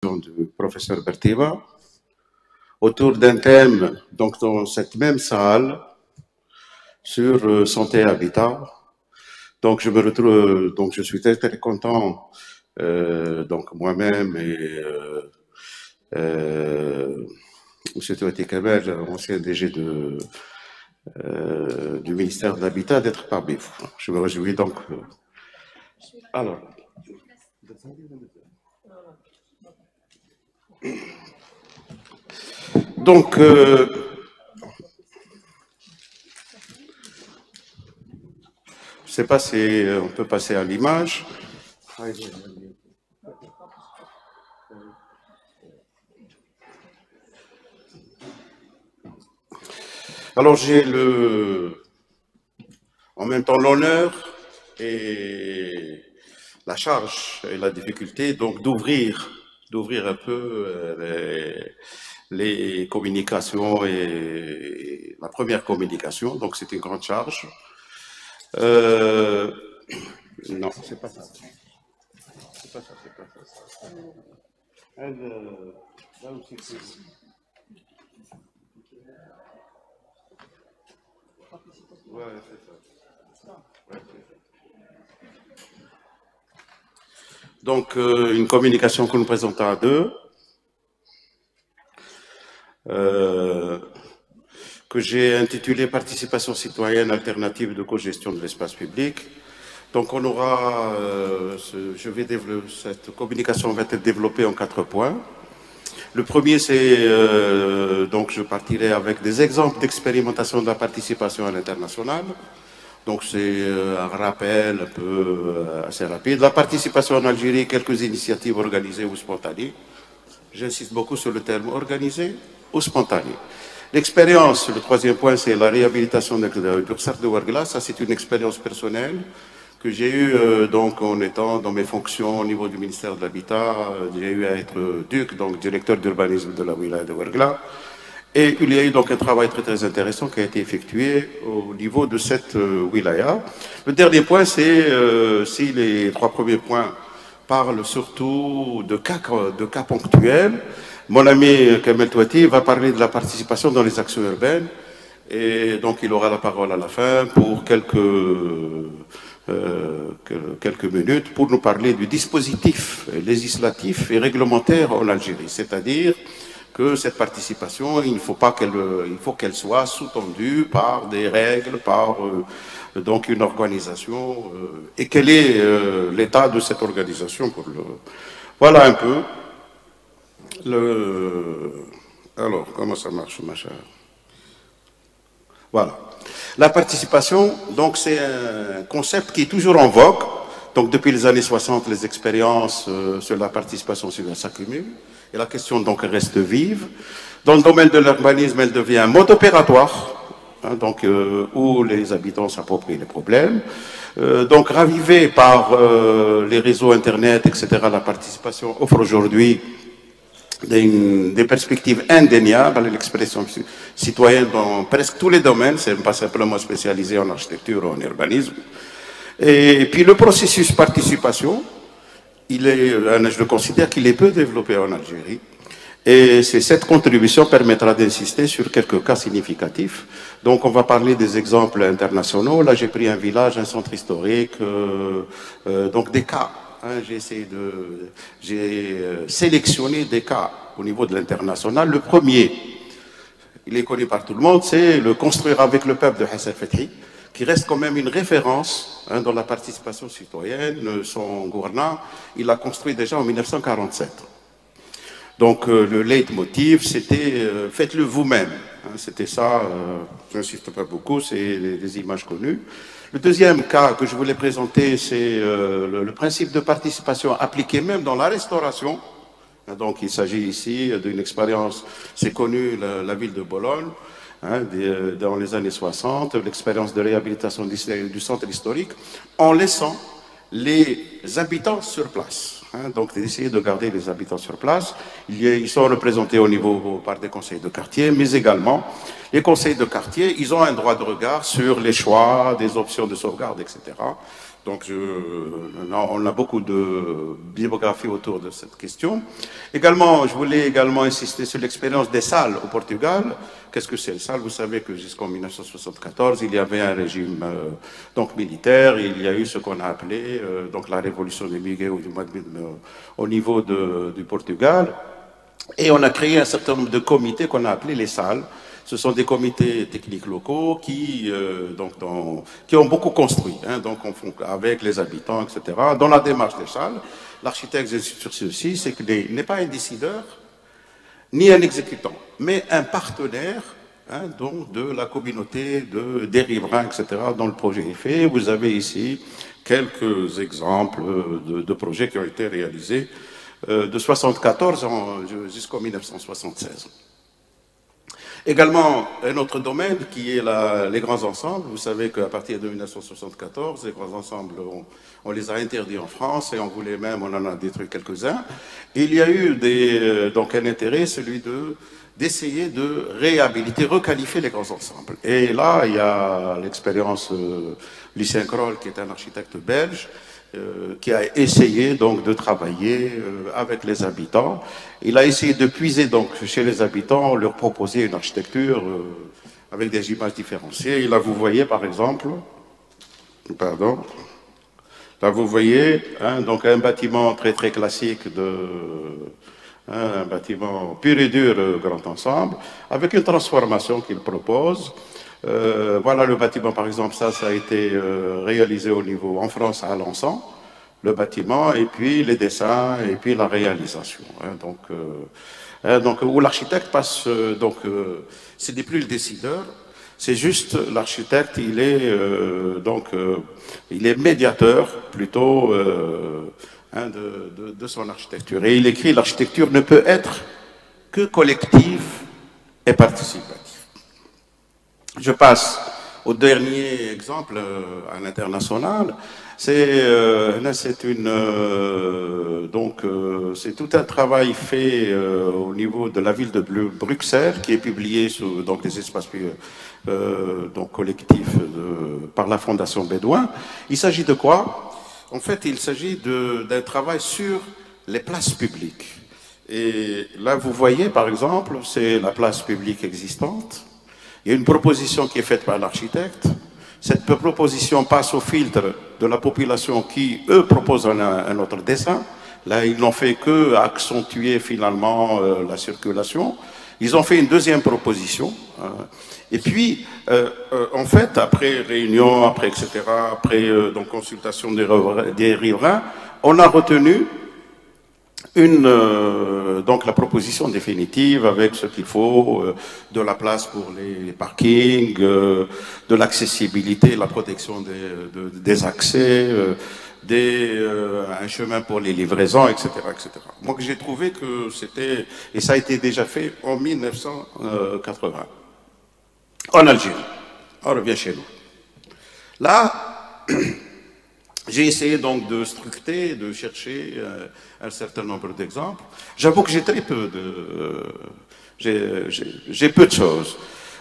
du professeur Bertiva autour d'un thème, donc dans cette même salle, sur santé et habitat. Donc je me retrouve, donc je suis très très content, donc moi-même et M. Touati Kamel, ancien DG du ministère de l'Habitat, d'être parmi vous. Je me réjouis donc. Alors. Donc, je ne sais pas si on peut passer à l'image. Alors, j'ai en même temps l'honneur et la charge et la difficulté donc d'ouvrir un peu les communications et la première communication. Donc, c'est une grande charge. Non, c'est pas ça. C'est pas ça, c'est pas ça. Elle, là aussi, c'est... Ouais, c'est ça. Ouais, c'est ça. Donc, une communication que nous présentons à deux, que j'ai intitulée Participation citoyenne alternative de co-gestion de l'espace public. Donc, on aura, cette communication va être développée en 4 points. Le premier, c'est, donc je partirai avec des exemples d'expérimentation de la participation à l'international. Donc c'est un rappel un peu assez rapide. La participation en Algérie, quelques initiatives organisées ou spontanées. J'insiste beaucoup sur le terme organisé ou spontané. L'expérience, le troisième point, c'est la réhabilitation du cercle de Ouargla. Ça, c'est une expérience personnelle que j'ai eue donc en étant dans mes fonctions au niveau du ministère de l'Habitat. J'ai eu à être DUC, donc directeur d'urbanisme de la wilaya de Ouargla. Et il y a eu donc un travail très très intéressant qui a été effectué au niveau de cette wilaya. Le dernier point, c'est si les 3 premiers points parlent surtout de cas ponctuels, mon ami Kamel Touati va parler de la participation dans les actions urbaines. Et donc il aura la parole à la fin pour quelques minutes pour nous parler du dispositif législatif et réglementaire en Algérie, c'est-à-dire que cette participation, il faut qu'elle soit sous-tendue par des règles, par donc une organisation, et quel est l'état de cette organisation pour le... Voilà un peu. Alors, comment ça marche, ma chère? Voilà. La participation, donc, c'est un concept qui est toujours en vogue. Donc, depuis les années 60, les expériences sur la participation s'accumulent. Et la question, donc, reste vive. Dans le domaine de l'urbanisme, elle devient un mode opératoire, hein, donc, où les habitants s'approprient les problèmes. Donc, ravivée par les réseaux Internet, etc., la participation offre aujourd'hui des perspectives indéniables à l'expression citoyenne dans presque tous les domaines, c'est pas simplement spécialisé en architecture ou en urbanisme. Et puis le processus participation, je considère qu'il est peu développé en Algérie. Et cette contribution permettra d'insister sur quelques cas significatifs. Donc on va parler des exemples internationaux. Là j'ai pris un village, un centre historique, donc des cas. Hein, j'ai sélectionné des cas au niveau de l'international. Le premier, il est connu par tout le monde, c'est le Construire avec le peuple de Hassan Fethi, qui reste quand même une référence hein, dans la participation citoyenne. Son gouvernant, il l'a construit déjà en 1947. Donc le leitmotiv, c'était faites-le vous-même. Hein, c'était ça, je n'insiste pas beaucoup, c'est les images connues. Le deuxième cas que je voulais présenter, c'est le principe de participation appliqué même dans la restauration. Donc il s'agit ici d'une expérience, c'est connu, la ville de Bologne, hein, dans les années 60, l'expérience de réhabilitation du centre historique, en laissant les habitants sur place. Hein, donc d'essayer de garder les habitants sur place. Ils sont représentés au niveau par des conseils de quartier, mais également les conseils de quartier, ils ont un droit de regard sur les choix, des options de sauvegarde, etc. Donc, on a beaucoup de bibliographie autour de cette question. Également, je voulais également insister sur l'expérience des salles au Portugal. Qu'est-ce que c'est, les salles? Vous savez que jusqu'en 1974, il y avait un régime donc militaire. Il y a eu ce qu'on a appelé donc la révolution des Miguel au niveau du Portugal. Et on a créé un certain nombre de comités qu'on a appelés les salles. Ce sont des comités techniques locaux qui ont beaucoup construit, hein, donc avec les habitants, etc. Dans la démarche des salles, l'architecte sur ceci, c'est qu'il n'est pas un décideur, ni un exécutant, mais un partenaire, hein, donc de la communauté, des riverains, etc., dont le projet est fait. Vous avez ici quelques exemples de projets qui ont été réalisés de 1974 jusqu'en 1976. Également, un autre domaine qui est les grands ensembles. Vous savez qu'à partir de 1974, les grands ensembles, on les a interdits en France et on voulait même, on en a détruit quelques-uns. Il y a eu donc un intérêt, celui d'essayer de réhabiliter, requalifier les grands ensembles. Et là, il y a l'expérience Lucien Kroll, qui est un architecte belge, qui a essayé donc de travailler avec les habitants. Il a essayé de puiser donc chez les habitants, leur proposer une architecture avec des images différenciées. Et là, vous voyez par exemple, là vous voyez hein, donc un bâtiment très très classique un bâtiment pur et dur grand ensemble, avec une transformation qu'il propose. Voilà le bâtiment, par exemple, ça a été réalisé au niveau, en France, à Alençon, le bâtiment, et puis les dessins, et puis la réalisation. Hein, donc, où l'architecte passe, ce n'est plus le décideur, c'est juste l'architecte, il est médiateur, plutôt, hein, de son architecture. Et il écrit, l'architecture ne peut être que collective et participative. Je passe au dernier exemple à l'international. C'est tout un travail fait au niveau de la ville de Bruxelles qui est publié sous donc les espaces collectifs par la Fondation Bédouin. Il s'agit de quoi? En fait, il s'agit d'un travail sur les places publiques. Et là, vous voyez, par exemple, c'est la place publique existante. Il y a une proposition qui est faite par l'architecte. Cette proposition passe au filtre de la population qui, eux, proposent un autre dessin. Là, ils n'ont fait que accentuer finalement la circulation. Ils ont fait une deuxième proposition. Et puis, en fait, après réunion, après etc., après donc consultation des riverains, on a retenu donc la proposition définitive avec ce qu'il faut, de la place pour les parkings, de l'accessibilité, la protection des accès, un chemin pour les livraisons, etc., etc. Donc j'ai trouvé que c'était, et ça a été déjà fait en 1980, en Algérie. On revient chez nous. Là, j'ai essayé donc de structurer, de chercher un certain nombre d'exemples. J'avoue que j'ai très peu j'ai peu de choses.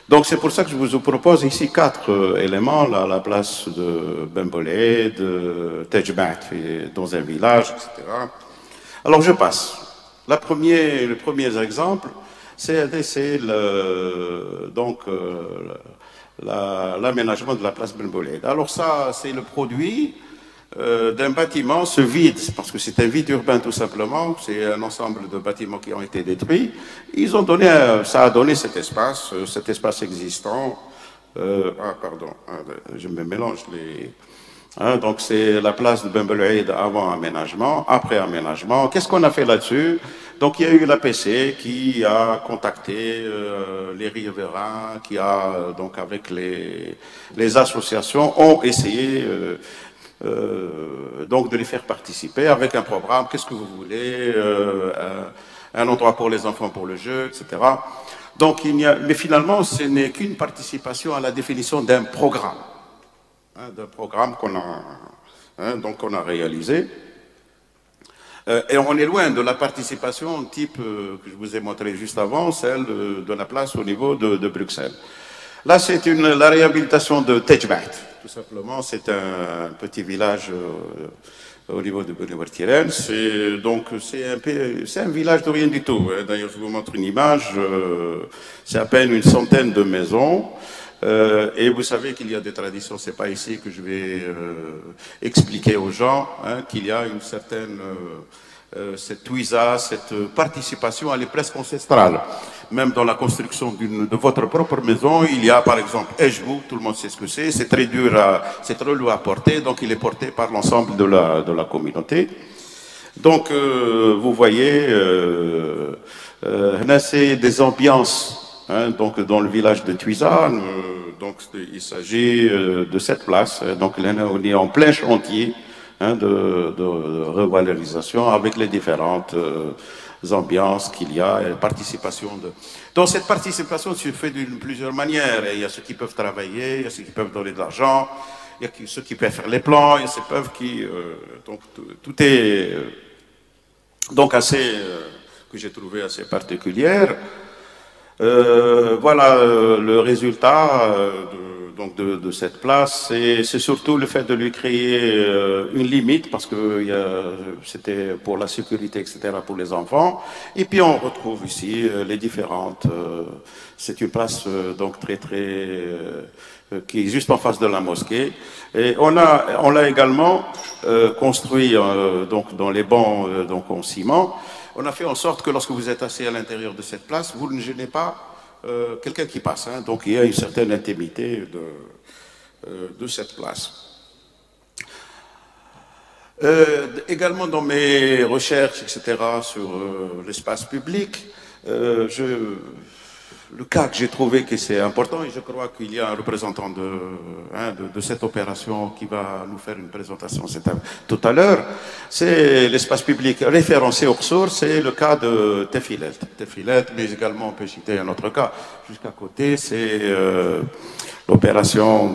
Donc c'est pour ça que je vous propose ici 4 éléments, là, la place de Bembolé, de Tejbat, dans un village, etc. Alors je passe. Le premier exemple, c'est l'aménagement de la place Bembolé. Alors ça, c'est le produit d'un bâtiment se vide, parce que c'est un vide urbain tout simplement, c'est un ensemble de bâtiments qui ont été détruits. Ils ont donné, ça a donné cet espace existant. Je me mélange les. Hein, donc c'est la place de Bembolé avant aménagement, après aménagement. Qu'est-ce qu'on a fait là-dessus? Donc il y a eu l'APC qui a contacté les riverains, qui a donc avec les associations ont essayé donc de les faire participer avec un programme, qu'est-ce que vous voulez, un endroit pour les enfants pour le jeu, etc. Donc mais finalement ce n'est qu'une participation à la définition d'un programme, hein, qu'on a réalisé. Et on est loin de la participation type que je vous ai montré juste avant, celle de la place au niveau de Bruxelles. Là, c'est la réhabilitation de Tejbat. tout simplement. C'est un petit village au niveau de Benoît-Tirène. C'est un village de rien du tout. Hein. D'ailleurs, je vous montre une image. C'est à peine une centaine de maisons. Et vous savez qu'il y a des traditions, c'est pas ici que je vais expliquer aux gens, hein, qu'il y a une certaine cette ouïsa, cette participation, elle est presque ancestrale. Même dans la construction de votre propre maison, il y a par exemple Ejbou, tout le monde sait ce que c'est très dur, c'est très lourd à porter, donc il est porté par l'ensemble de la communauté. Donc vous voyez, là c'est des ambiances, hein, donc dans le village de Tuisa, donc il s'agit de cette place, donc on est en plein chantier, hein, de revalorisation avec les différentes ambiances qu'il y a, et participation de... Donc cette participation se fait d'une plusieurs manières. Il y a ceux qui peuvent travailler, il y a ceux qui peuvent donner de l'argent, il y a ceux qui peuvent faire les plans, il y a ceux qui... donc tout est donc assez... que j'ai trouvé assez particulière. Voilà le résultat donc de cette place, c'est surtout le fait de lui créer une limite parce que c'était pour la sécurité, etc., pour les enfants. Et puis on retrouve ici les différentes. C'est une place donc très qui est juste en face de la mosquée. Et on l'a également construit donc dans les bancs donc en ciment. On a fait en sorte que lorsque vous êtes assis à l'intérieur de cette place, vous ne gênez pas quelqu'un qui passe. Hein. Donc il y a une certaine intimité de cette place. Également dans mes recherches, etc., sur l'espace public, le cas que j'ai trouvé que c'est important, et je crois qu'il y a un représentant de cette opération qui va nous faire une présentation tout à l'heure, c'est l'espace public référencé au ressources, c'est le cas de Tefilet. Tefilet, mais également on peut citer un autre cas, jusqu'à côté, c'est l'opération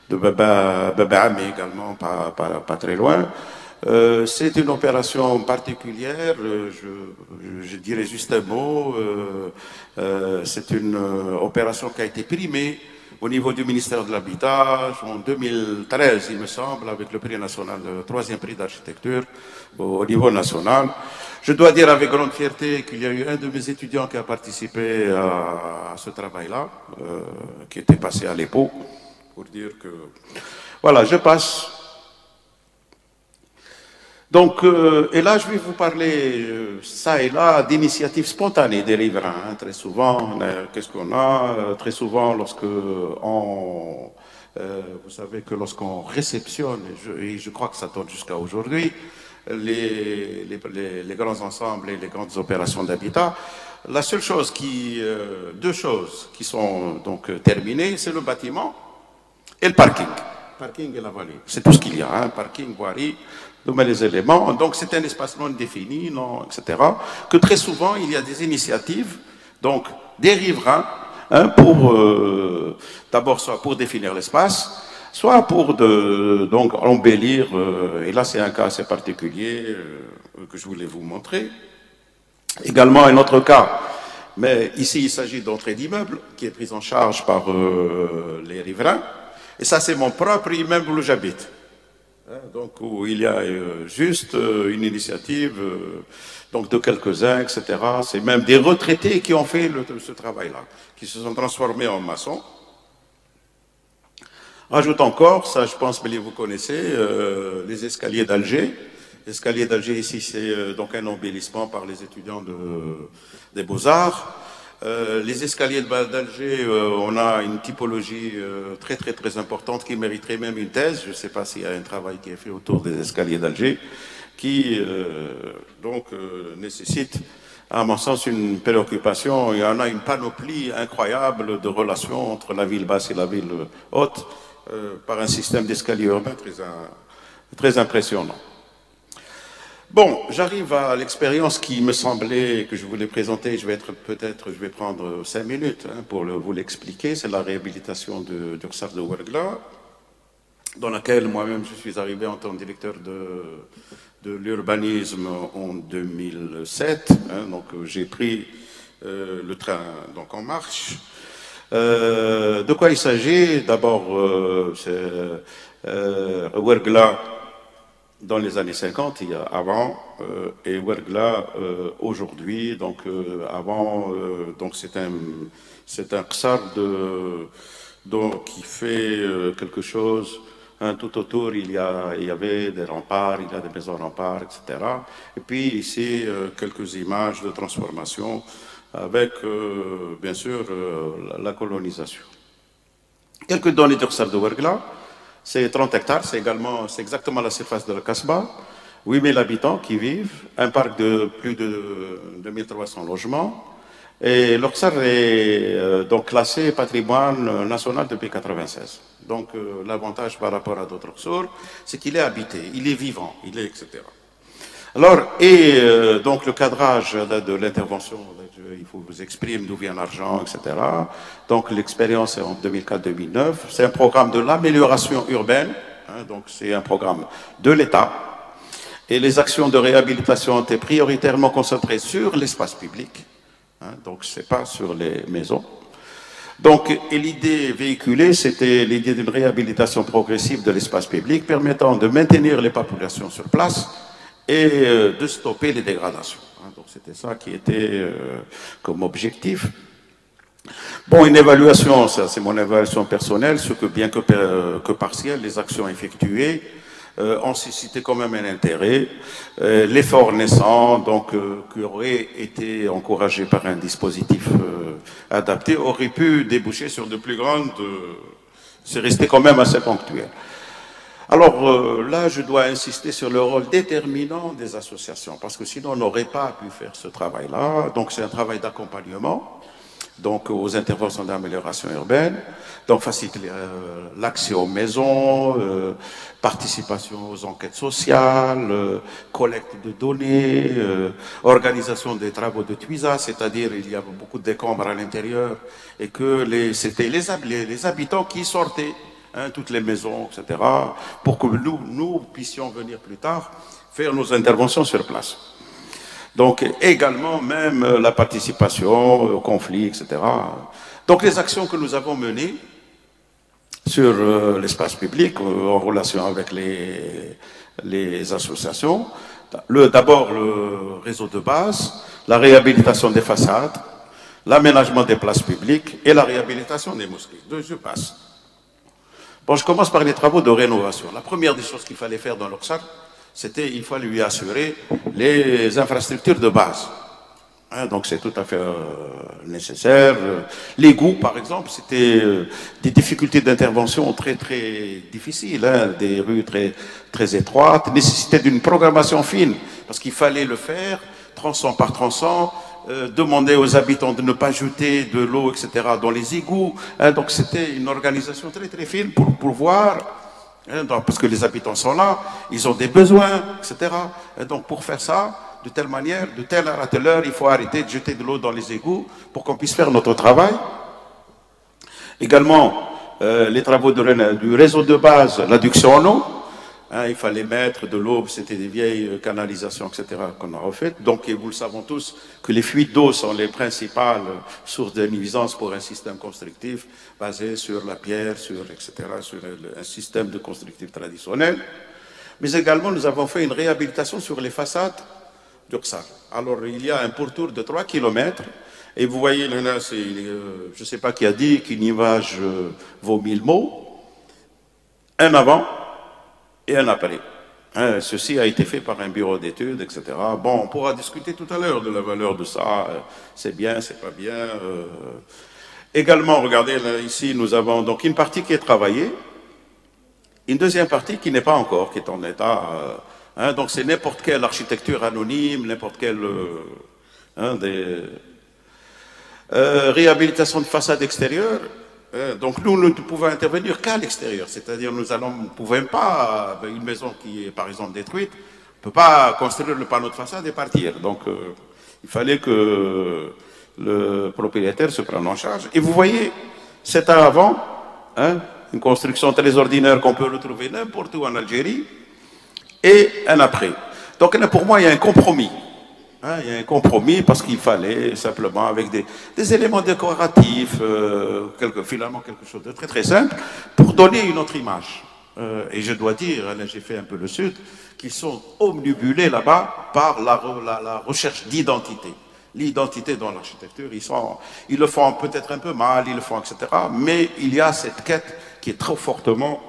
de Baba Ami également, pas très loin. C'est une opération particulière, je dirais juste un mot, c'est une opération qui a été primée au niveau du ministère de l'Habitat en 2013, il me semble, avec le prix national, le 3e prix d'architecture au niveau national. Je dois dire avec grande fierté qu'il y a eu un de mes étudiants qui a participé à ce travail-là, qui était passé à l'EPO, pour dire que... Voilà, je passe... Donc, et là, je vais vous parler, ça et là, d'initiatives spontanées des riverains. Hein, très souvent, qu'est-ce qu'on a très souvent, lorsque on... vous savez que lorsqu'on réceptionne, et je crois que ça tourne jusqu'à aujourd'hui, les grands ensembles et les grandes opérations d'habitat, la seule chose deux choses qui sont donc terminées, c'est le bâtiment et le parking. Parking et la vallée. C'est tout ce qu'il y a, hein, parking, voirie, les éléments. Donc c'est un espace non défini, non, etc. Que très souvent il y a des initiatives, donc des riverains, hein, pour d'abord soit pour définir l'espace, soit pour donc embellir. Et là c'est un cas assez particulier que je voulais vous montrer. Également un autre cas, mais ici il s'agit d'entrée d'immeuble qui est prise en charge par les riverains. Et ça c'est mon propre immeuble où j'habite. Donc où il y a juste une initiative donc de quelques-uns, etc. C'est même des retraités qui ont fait ce travail-là, qui se sont transformés en maçons. Rajoute encore, ça je pense que vous connaissez, les escaliers d'Alger. L'escalier d'Alger ici c'est donc un embellissement par les étudiants des Beaux-Arts. Les escaliers d'Alger, on a une typologie très importante qui mériterait même une thèse. Je ne sais pas s'il y a un travail qui est fait autour des escaliers d'Alger qui nécessite, à mon sens, une préoccupation. Il y en a une panoplie incroyable de relations entre la ville basse et la ville haute par un système d'escalier urbain très impressionnant. Bon, j'arrive à l'expérience qui me semblait que je voulais présenter. Je vais prendre 5 minutes hein, pour vous l'expliquer. C'est la réhabilitation du Rsar de Ouargla, dans laquelle moi-même je suis arrivé en tant que directeur de l'urbanisme en 2007. Hein, donc j'ai pris le train donc en marche. De quoi il s'agit? D'abord, Wergla dans les années 50, il y a avant, et Wergla aujourd'hui. Donc avant, donc c'est un qsar donc, qui fait quelque chose. Hein, tout autour, il y avait des remparts, il y a des maisons remparts, etc. Et puis ici, quelques images de transformation avec, bien sûr, la colonisation. Quelques données du qsar de Wergla. C'est 30 hectares, c'est exactement la surface de la Kasbah, 8000 habitants qui vivent, un parc de plus de 2300 logements. Et l'Oxar est donc classé patrimoine national depuis 1996. Donc l'avantage par rapport à d'autres Oxar, c'est qu'il est habité, il est vivant, etc. Alors, donc le cadrage de l'intervention, il faut vous exprimer d'où vient l'argent, etc. Donc l'expérience est en 2004-2009. C'est un programme de l'amélioration urbaine, hein, donc c'est un programme de l'État. Et les actions de réhabilitation étaient prioritairement concentrées sur l'espace public, hein, donc c'est pas sur les maisons. Donc, et l'idée véhiculée, c'était l'idée d'une réhabilitation progressive de l'espace public permettant de maintenir les populations sur place et de stopper les dégradations. Donc c'était ça qui était comme objectif. Bon, une évaluation, ça c'est mon évaluation personnelle, ce que bien que partielle, les actions effectuées ont suscité quand même un intérêt. L'effort naissant, donc qui aurait été encouragé par un dispositif adapté, aurait pu déboucher sur de plus grandes. C'est resté quand même assez ponctuel. Alors là, je dois insister sur le rôle déterminant des associations, parce que sinon on n'aurait pas pu faire ce travail-là. Donc c'est un travail d'accompagnement, donc aux interventions d'amélioration urbaine, donc faciliter l'accès aux maisons, participation aux enquêtes sociales, collecte de données, organisation des travaux de tuisa, c'est-à-dire il y avait beaucoup de décombres à l'intérieur et que c'était les habitants qui sortaient. Hein, toutes les maisons, etc., pour que nous puissions venir plus tard faire nos interventions sur place. Donc, également, même la participation au conflit, etc. Donc, les actions que nous avons menées sur l'espace public, en relation avec les associations, d'abord le réseau de base, la réhabilitation des façades, l'aménagement des places publiques et la réhabilitation des mosquées. Je passe. Bon, je commence par les travaux de rénovation. La première des choses qu'il fallait faire dans l'Oxar, c'était il fallait lui assurer les infrastructures de base. Hein, donc c'est tout à fait nécessaire. L'égout, par exemple, c'était des difficultés d'intervention très très difficiles, hein, des rues très très étroites, nécessité d'une programmation fine, parce qu'il fallait le faire tronçon par tronçon. Demander aux habitants de ne pas jeter de l'eau, etc., dans les égouts. Hein, donc c'était une organisation très très fine pour pouvoir, hein, parce que les habitants sont là, ils ont des besoins, etc. Et donc pour faire ça, de telle manière, de telle heure à telle heure, il faut arrêter de jeter de l'eau dans les égouts pour qu'on puisse faire notre travail. Également, les travaux du réseau de base, l'adduction en eau. Hein, il fallait mettre de l'eau, c'était des vieilles canalisations, etc., qu'on a refaites. Donc, et vous le savons tous, que les fuites d'eau sont les principales sources de nuisance pour un système constructif basé sur la pierre, etc., sur un système de constructif traditionnel. Mais également, nous avons fait une réhabilitation sur les façades d'Oxar. Alors, il y a un pourtour de 3 km, et vous voyez, là, je ne sais pas qui a dit qu'une image vaut 1000 mots. Un avant et un après. Hein, ceci a été fait par un bureau d'études, etc. Bon, on pourra discuter tout à l'heure de la valeur de ça. C'est bien, c'est pas bien. Également, regardez, là, ici, nous avons donc une partie qui est travaillée, une deuxième partie qui n'est pas encore, qui est en état. Hein, donc, c'est n'importe quelle architecture anonyme, n'importe quelle réhabilitation de façade extérieure. Donc nous ne pouvons intervenir qu'à l'extérieur, c'est-à-dire nous ne pouvons pas, une maison qui est par exemple détruite, ne peut pas construire le panneau de façade et partir. Donc il fallait que le propriétaire se prenne en charge. Et vous voyez, c'est un avant, hein, une construction très ordinaire qu'on peut retrouver n'importe où en Algérie, et un après. Donc là, pour moi, il y a un compromis. Hein, il y a un compromis parce qu'il fallait simplement, avec des éléments décoratifs, finalement quelque chose de très très simple, pour donner une autre image. Et je dois dire, là j'ai fait un peu le sud, qu'ils sont omnibulés là-bas par la recherche d'identité. L'identité dans l'architecture, ils le font peut-être un peu mal, ils le font, etc. Mais il y a cette quête qui est trop fortement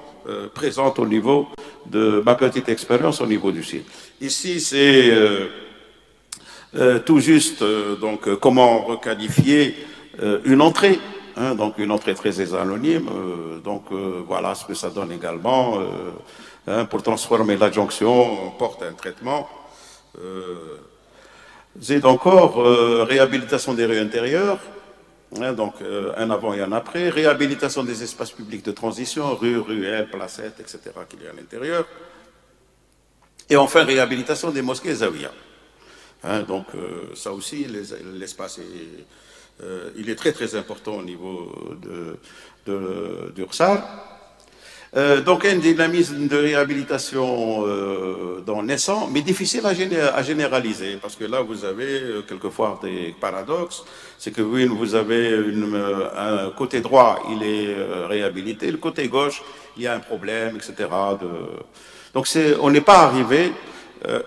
présente au niveau de ma petite expérience au niveau du site. Ici, c'est tout juste donc comment requalifier une entrée. Hein, donc une entrée très anonyme, voilà ce que ça donne également hein, pour transformer l'adjonction en porte un traitement. C'est encore réhabilitation des rues intérieures, hein, donc un avant et un après, réhabilitation des espaces publics de transition, rues, ruelles, placettes, etc. qu'il y a à l'intérieur, et enfin réhabilitation des mosquées et zawiyas. Hein, donc ça aussi, l'espace il est très très important au niveau du Rsal. Donc un dynamisme de réhabilitation naissant, mais difficile à généraliser, parce que là vous avez quelquefois des paradoxes. C'est que oui, vous avez un côté droit, il est réhabilité, le côté gauche, il y a un problème, etc. Donc on n'est pas arrivé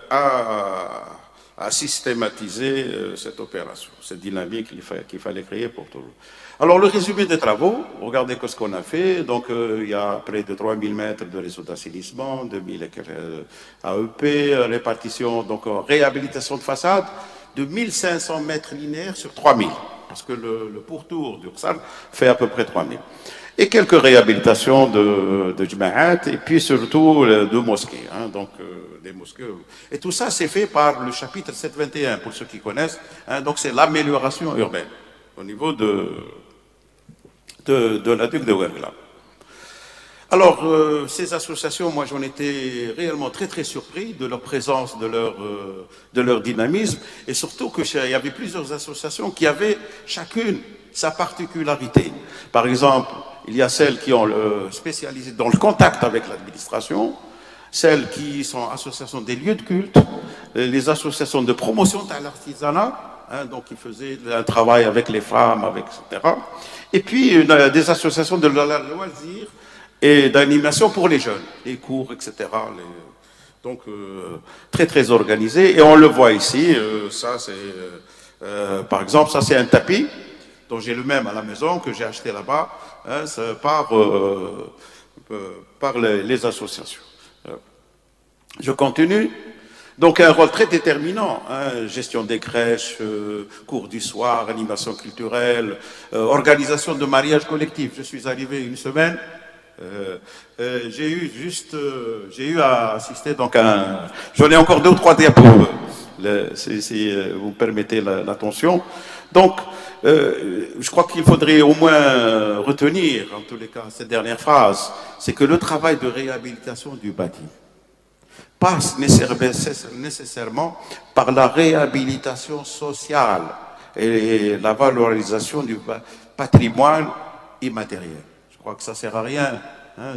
à systématiser cette opération, cette dynamique qu'il fallait créer pour tout le monde. Alors, le résumé des travaux, regardez ce qu'on a fait. Donc, il y a près de 3000 mètres de réseau d'assainissement, 2000 AEP, répartition, donc réhabilitation de façade de 1500 mètres linéaires sur 3000, parce que le pourtour du Rsal fait à peu près 3000. Et quelques réhabilitations de Juma'at, et puis surtout de mosquées. Hein, donc, des mosquées. Et tout ça, c'est fait par le chapitre 721, pour ceux qui connaissent. Hein, donc, c'est l'amélioration urbaine au niveau de la Duc de Ouergla. Alors, ces associations, moi, j'en étais réellement très, très surpris de leur présence, de leur dynamisme, et surtout qu'il y avait plusieurs associations qui avaient chacune sa particularité. Par exemple, il y a celles qui ont spécialisé dans le contact avec l'administration, celles qui sont associations des lieux de culte, les associations de promotion de l'artisanat, hein, donc qui faisaient un travail avec les femmes, etc. Et puis des associations de loisirs et d'animation pour les jeunes, les cours, etc. Donc très très organisé. Et on le voit ici, ça c'est par exemple, ça c'est un tapis dont j'ai le même à la maison, que j'ai acheté là-bas, hein, par les associations. Je continue. Donc un rôle très déterminant, hein, gestion des crèches, cours du soir, animation culturelle, organisation de mariages collectifs. Je suis arrivé une semaine, j'ai eu à assister donc à j'en ai encore 2 ou 3 diapos, si vous permettez l'attention. Donc, je crois qu'il faudrait au moins retenir, en tous les cas, cette dernière phrase, c'est que le travail de réhabilitation du bâti passe nécessairement par la réhabilitation sociale et la valorisation du patrimoine immatériel. Je crois que ça ne sert à rien hein,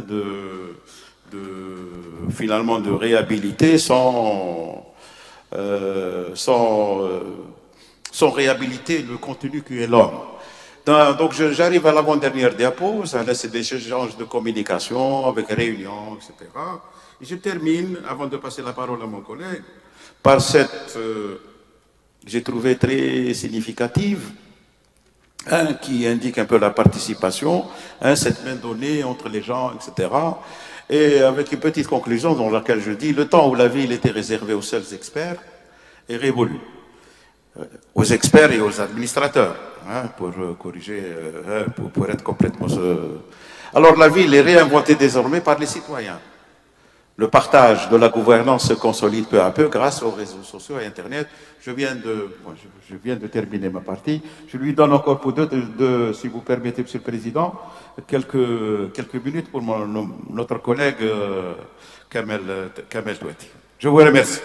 finalement de réhabiliter sans réhabiliter le contenu qui est l'homme. Donc j'arrive à l'avant-dernière diapo, ça laisse des échanges de communication avec réunions, etc. Et je termine, avant de passer la parole à mon collègue, par cette, j'ai trouvé très significative, hein, qui indique un peu la participation, hein, cette main donnée entre les gens, etc. Et avec une petite conclusion dans laquelle je dis, le temps où la ville était réservée aux seuls experts est révolu. Aux experts et aux administrateurs, hein, pour corriger, pour être complètement... Alors la ville est réinventée désormais par les citoyens. Le partage de la gouvernance se consolide peu à peu grâce aux réseaux sociaux et Internet. Je viens de terminer ma partie. Je lui donne encore pour si vous permettez, Monsieur le Président, quelques minutes pour notre collègue Kamel Touati. Je vous remercie.